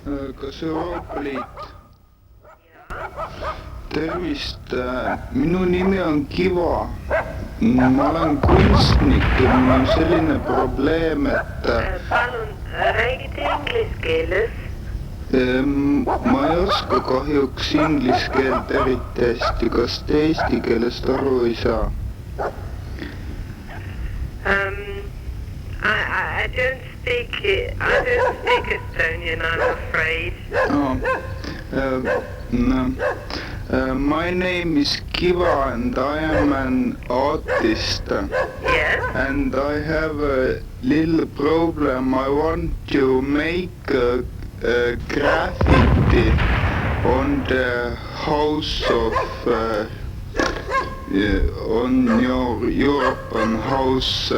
Kas Euroopa Liit? Tervist, minu nimi on Kiwa. Ma olen kunstnik ja mul on selline probleem, et palun räägite inglise keeles. ma ei oska kahjuks inglise keelt eriti hästi. Kas te eesti keelest aru ei saa? I don't speak Estonian, I'm afraid. My name is Kiwa and I am an artist. Yes? And I have a little problem. I want to make a graffiti on the house of on your European house.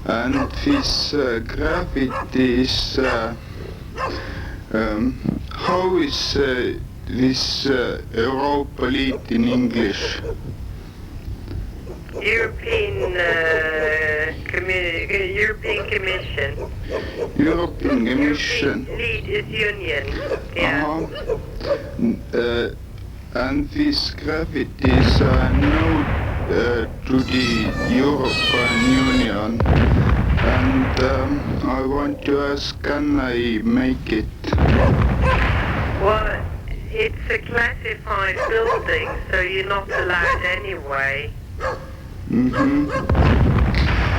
And this graffiti is how is this Europa League in English? European Commission. European Commission. European lead is Union. Yeah. And these graffitis are known to the European Union. And I want to ask, can I make it? Well, it's a classified building, so you're not allowed anyway. Mm-hmm.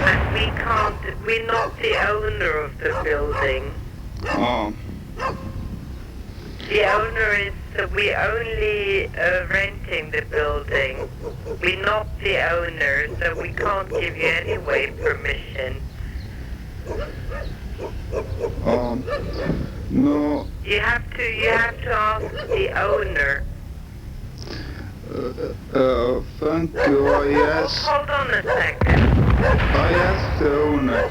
And we're not the owner of the building. Oh. The owner is, we're only renting the building. We're not the owner, so we can't give you anyway permission. No. You have to ask the owner. Thank you. Hold on a second. I asked the owner.